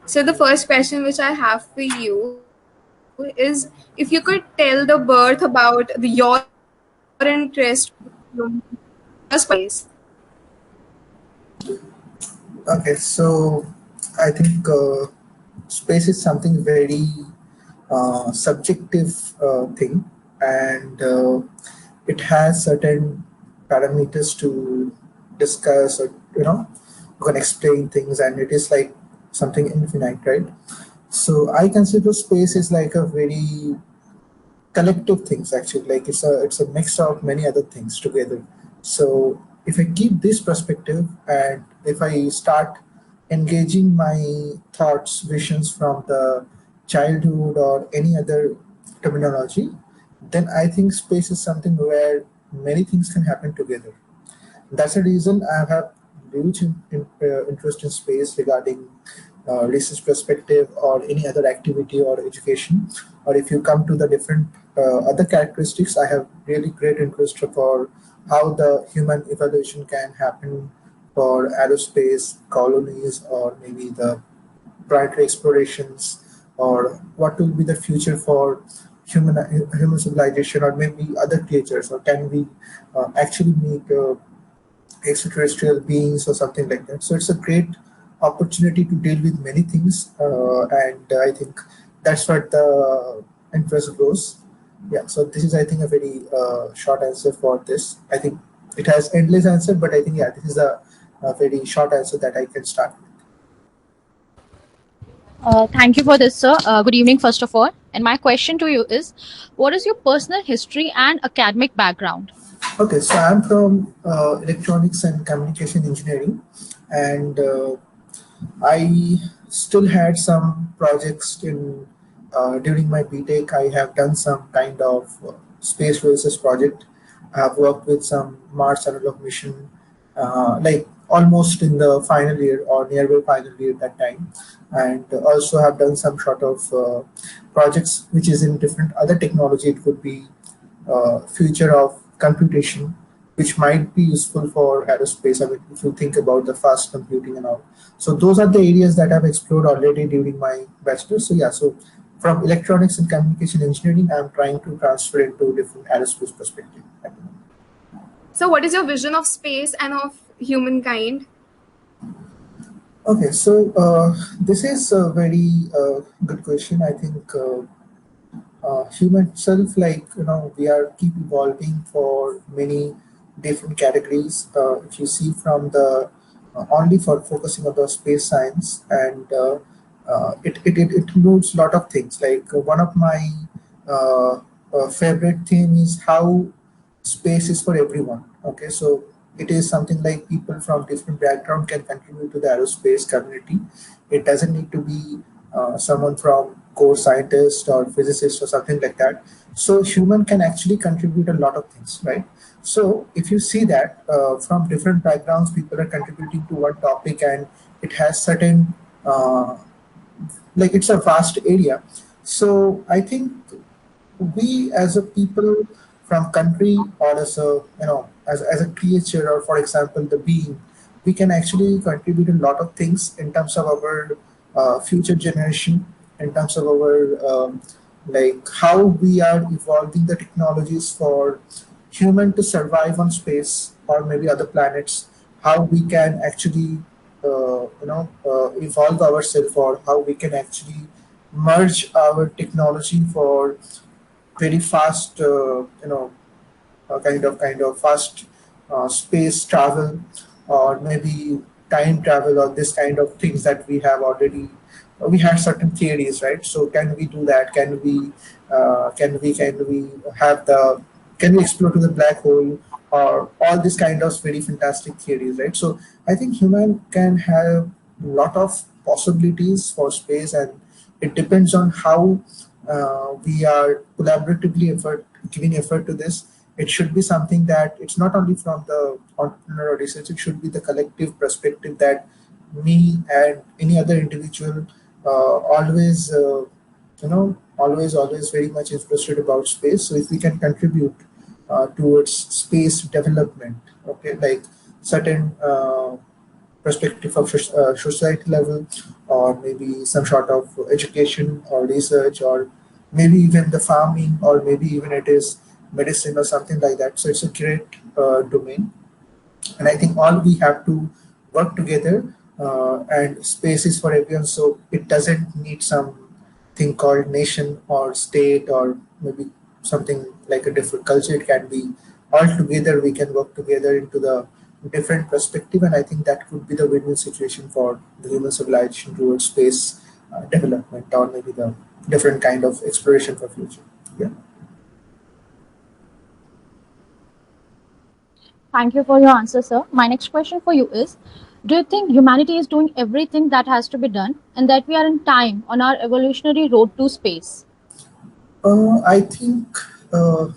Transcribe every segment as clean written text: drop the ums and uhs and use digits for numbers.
So the first question which I have for you is, if you could tell the birth about your interest space. Okay, so I think space is something very subjective thing, and it has certain parameters to discuss, or you can explain things, and it is like something infinite, right? So I consider space is like a very collective things, actually, like it's a mix of many other things together. So if I keep this perspective, and if I start engaging my thoughts, visions from the childhood or any other terminology, then I think space is something where many things can happen together. That's the reason I have huge interest in space regarding research perspective or any other activity or education. Or if you come to the different other characteristics, I have really great interest for how the human evolution can happen for aerospace colonies, or maybe the planetary explorations, or what will be the future for human civilization, or maybe other creatures, or can we actually meet extraterrestrial beings or something like that. So it's a great opportunity to deal with many things, and I think that's what the interest grows. Yeah. So this is, I think, a very short answer for this. I think it has endless answer, but I think, yeah, this is a very short answer that I can start with. Thank you for this, sir. Good evening, first of all. And my question to you is, what is your personal history and academic background? Okay, so I'm from electronics and communication engineering, and I still had some projects in during my BTech. I have done some kind of space races project. I have worked with some Mars analog mission, like almost in the final year or nearby final year at that time, and also have done some sort of projects which is in different other technology. It could be future of computation, which might be useful for aerospace. I mean, if you think about the fast computing and all. So those are the areas that I've explored already during my bachelor's. So yeah, so from electronics and communication engineering, I'm trying to transfer into different aerospace perspective. So what is your vision of space and of humankind? Okay, so this is a very good question. I think human self, like we are keep evolving for many different categories. If you see from the only for focusing on the space science, and it includes a lot of things. Like one of my uh, favorite theme is how space is for everyone. Okay, so it is something like people from different background can contribute to the aerospace community. It doesn't need to be someone from core scientist or physicist or something like that. So human can actually contribute a lot of things, right? So if you see that from different backgrounds, people are contributing to one topic, and it has certain like it's a vast area. So I think we as a people from country, or as a as a creature, or for example the being, we can actually contribute a lot of things in terms of our future generation, in terms of our like how we are evolving the technologies for human to survive on space or maybe other planets, how we can actually evolve ourselves, or how we can actually merge our technology for very fast kind of fast space travel, or maybe time travel, or this kind of things that we have already. We had certain theories, right? So can we do that? Can we have the can we explore to the black hole, or all this kind of very fantastic theories, right? So I think human can have a lot of possibilities for space, and it depends on how we are collaboratively giving effort to this. It should be something that it's not only from the entrepreneur or research, it should be the collective perspective that me and any other individual always very much interested about space. So if we can contribute towards space development, okay, like certain perspective of society level, or maybe some sort of education or research, or maybe even the farming, or maybe even it is medicine or something like that. So it's a great domain, and I think all we have to work together, and space is for everyone. So it doesn't need some thing called nation or state, or maybe something like a different culture. It can be all together. We can work together into the different perspective, and I think that could be the win-win situation for the human civilization towards space development, or maybe the different kind of exploration for future. Yeah. Thank you for your answer, sir. My next question for you is, do you think humanity is doing everything that has to be done and that we are in time on our evolutionary road to space? I think uh,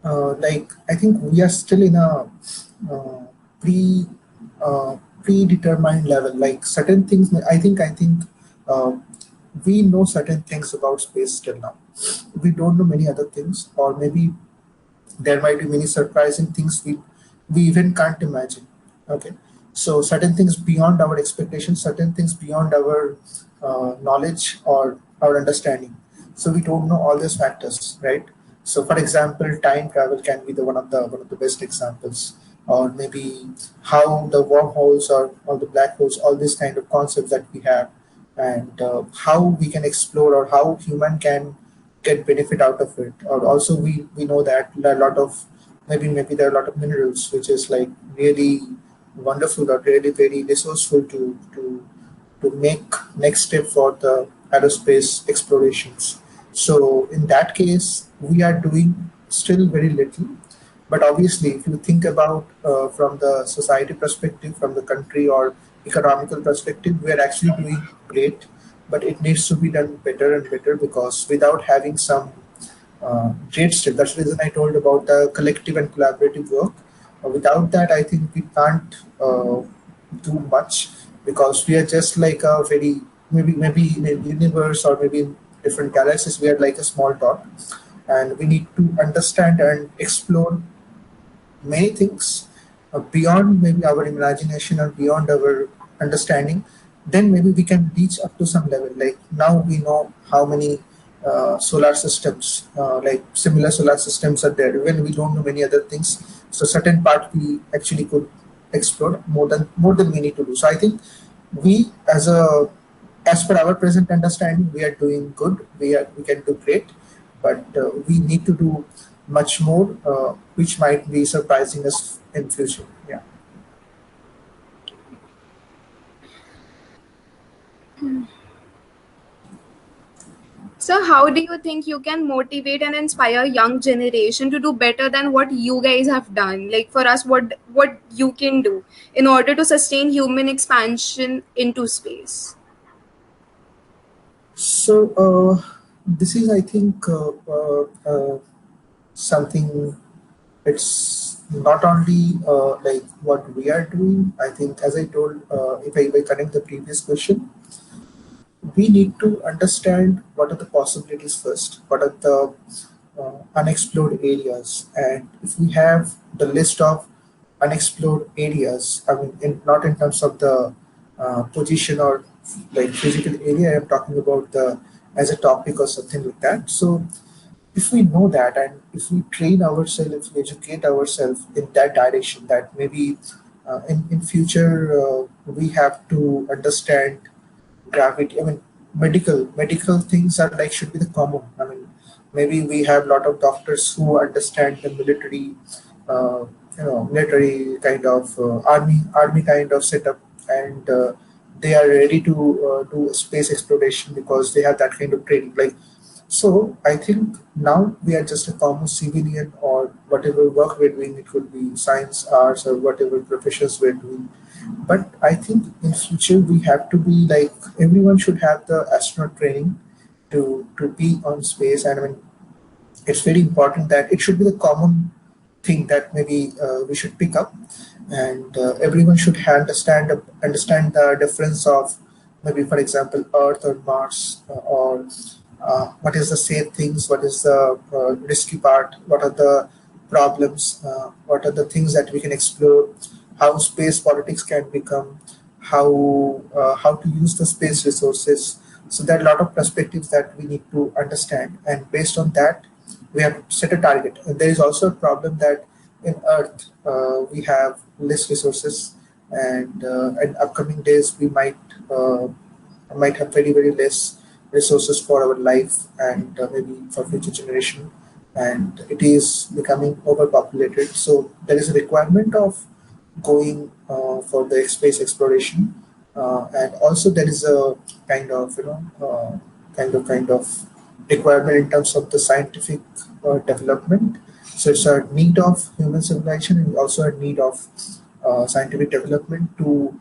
I think we are still in a uh, pre predetermined level. Like certain things, I think uh, we know certain things about space till now. We don't know many other things, or maybe there might be many surprising things we even can't imagine. Okay, so certain things beyond our expectations, certain things beyond our knowledge or our understanding. So we don't know all these factors, right? So for example, time travel can be the one of the best examples, or maybe how the wormholes or the black holes, all these kind of concepts that we have, and how we can explore, or how human can get benefit out of it. Or also we know that there are a lot of, maybe there are a lot of minerals which is like really wonderful, or really very resourceful to make next step for the aerospace explorations. So in that case, we are doing still very little. But obviously, if you think about from the society perspective, from the country or economical perspective, we are actually doing great. But it needs to be done better and better, because without having some great step, that's the reason I told about the collective and collaborative work. Without that, I think we can't do much, because we are just like a very, maybe in a universe, or maybe in different galaxies, we are like a small dot, and we need to understand and explore many things beyond maybe our imagination or beyond our understanding. Then maybe we can reach up to some level. Like now we know how many solar systems, like similar solar systems are there, when we don't know many other things. So certain part we actually could explore more than we need to do. So I think we, as per our present understanding, we are doing good. We can do great, but we need to do much more, which might be surprising us in future. Yeah. So how do you think you can motivate and inspire young generation to do better than what you guys have done? Like for us, what you can do in order to sustain human expansion into space? So this is, I think, something. It's not only like what we are doing. I think, as I told, if I connect the previous question, we need to understand what are the possibilities first, what are the unexplored areas, and if we have the list of unexplored areas, I mean, not in terms of the position or like physical area, I'm talking about the as a topic or something like that. So if we know that, and if we train ourselves, if we educate ourselves in that direction, that maybe in future we have to understand gravity. I mean, medical things are like should be the common. I mean, maybe we have a lot of doctors who understand the military, uh, military kind of army kind of setup, and they are ready to do space exploration because they have that kind of training. Like, so I think now we are just a common civilian, or whatever work we're doing. It could be science, arts, or whatever professions we're doing. But I think in future we have to be like, everyone should have the astronaut training to be on space. And I mean, it's very important that it should be the common thing that maybe we should pick up, and everyone should understand the difference of, maybe for example, Earth or Mars, or what is the safe things, what is the risky part, what are the problems, what are the things that we can explore, how space politics can become, how to use the space resources. So there are a lot of perspectives that we need to understand, and based on that, we have set a target. And there is also a problem that in Earth we have less resources, and in upcoming days we might have very less resources for our life and maybe for future generation, and it is becoming overpopulated. So there is a requirement of going for the space exploration, and also there is a kind of kind of requirement in terms of the scientific development. So it's a need of human civilization and also a need of scientific development to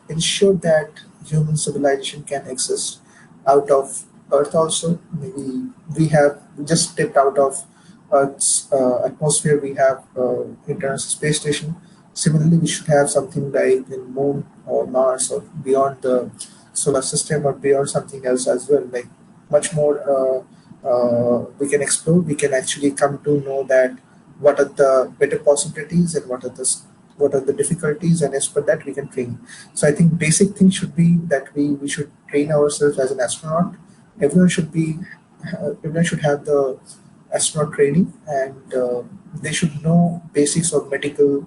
ensure that human civilization can exist out of Earth also. Maybe we just stepped out of Earth's atmosphere. We have International Space Station. Similarly, we should have something like in Moon or Mars or beyond the solar system or beyond something else as well. Like much more we can explore. We can actually come to know that what are the better possibilities and what are the difficulties, and as per that we can train. So I think basic thing should be that we should train ourselves as an astronaut. Everyone should be everyone should have the astronaut training, and they should know basics of medical,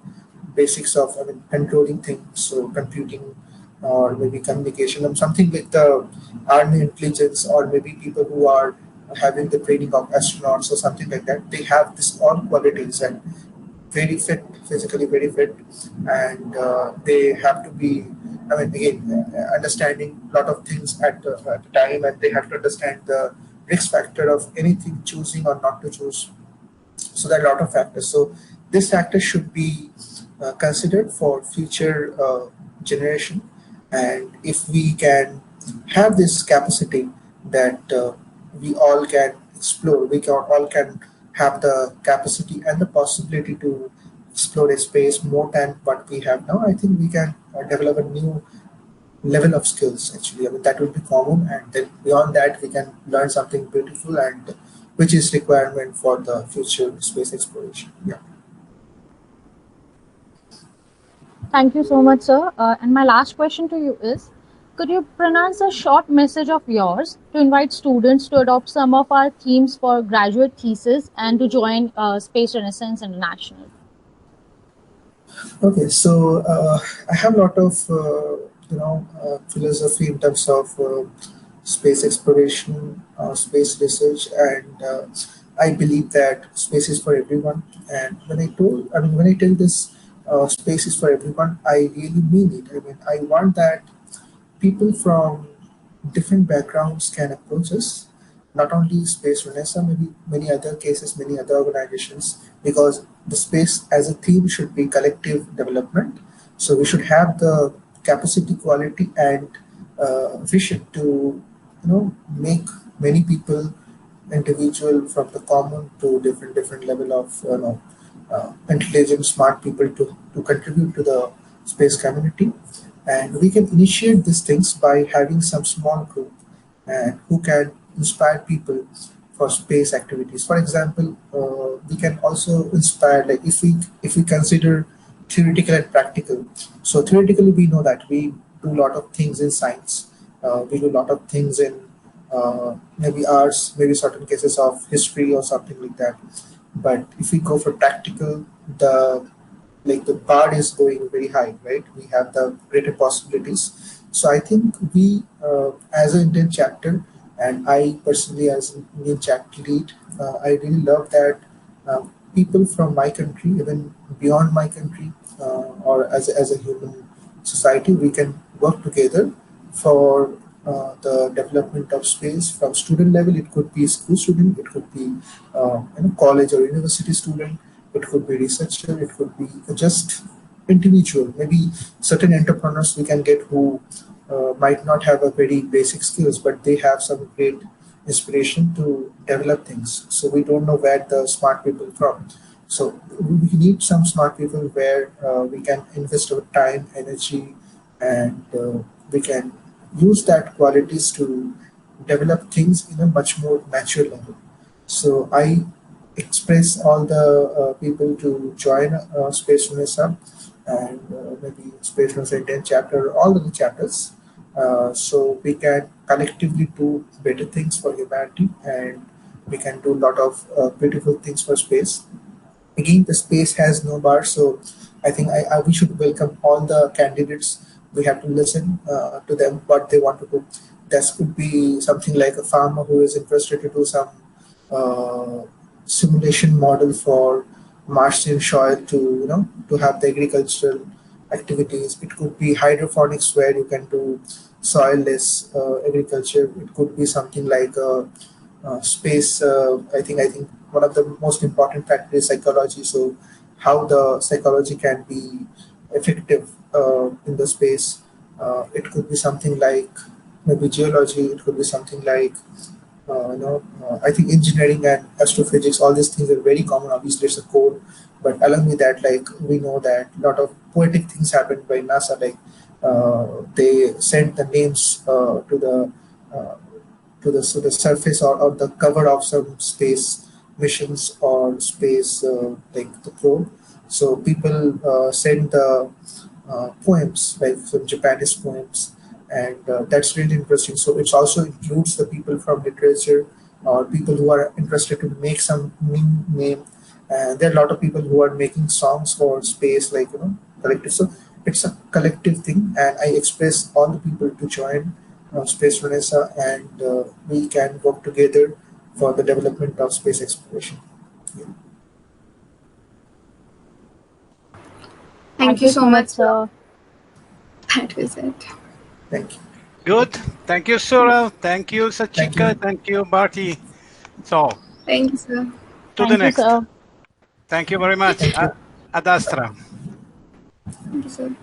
basics of controlling things, so computing or maybe communication and something like the army intelligence, or maybe people who are having the training of astronauts or something like that. They have this all qualities and very fit, physically very fit, and they have to be, again, understanding a lot of things at the time, and they have to understand the risk factor of anything choosing or not to choose. So there are a lot of factors. So this factor should be considered for future generation, and if we can have this capacity that we all can explore, all can have the capacity and the possibility to explore a space more than what we have now. I think we can develop a new level of skills actually. That will be common, and then beyond that we can learn something beautiful and which is requirement for the future space exploration. Yeah. Thank you so much, sir. And my last question to you is, could you pronounce a short message of yours to invite students to adopt some of our themes for graduate thesis and to join Space Renaissance International? Okay, so I have a lot of philosophy in terms of space exploration, space research, and I believe that space is for everyone. And when I tell this space is for everyone, I really mean it. I want that people from different backgrounds can approach us, not only Space Renaissance, maybe many other cases, many other organizations, because the space as a theme should be collective development. So we should have the capacity, quality, and vision to make many people, individual from the common to different level of intelligent, smart people to contribute to the space community. And we can initiate these things by having some small group and who can inspire people for space activities. For example, we can also inspire, like if we consider theoretical and practical. So theoretically, we know that we do a lot of things in science. We do a lot of things in maybe arts, maybe certain cases of history or something like that. But if we go for practical, the bar is going very high, right? We have the greater possibilities. So I think we, as an Indian chapter, and I personally as an Indian chapter lead, I really love that people from my country, even beyond my country, or as a human society, we can work together for the development of space from student level. It could be school student, it could be college or university student, it could be researcher, it could be just individual. Maybe certain entrepreneurs we can get who might not have a very basic skills, but they have some great inspiration to develop things. So we don't know where the smart people from. So we need some smart people where we can invest our time, energy, and we can use that qualities to develop things in a much more natural level. So I express all the people to join Space UNESA, and maybe space research 10 chapter, all of the chapters. So we can collectively do better things for humanity, and we can do a lot of beautiful things for space. Again, the space has no bar, so I think we should welcome all the candidates. We have to listen to them what they want to do. This could be something like a farmer who is interested to do some uh, simulation model for Martian soil to to have the agricultural activities. It could be hydroponics where you can do soilless agriculture. It could be something like space. I think one of the most important factors is psychology. So how the psychology can be effective in the space. It could be something like maybe geology. It could be something like I think engineering and astrophysics, all these things are very common. Obviously, it's a code, but along with that, like we know that a lot of poetic things happened by NASA. Like they sent the names uh, to the surface or the cover of some space missions or space like the probe. So people send the poems like some Japanese poems, and that's really interesting. So it also includes the people from literature or people who are interested to make some new name. And there are a lot of people who are making songs for space, like collective. So it's a collective thing, and I express all the people to join Space Vanessa, and we can work together for the development of space exploration. Yeah. Thank Thank you you so so much, much, sir. sir. That was it. Thank you. Good. Thank you, Sourav. Thank you, Thank Sachika. you. Thank you, Barthi. So, Thank you, sir. to the Thank you, next. sir. Thank you very much. Thank you. Adastra. Thank you, sir.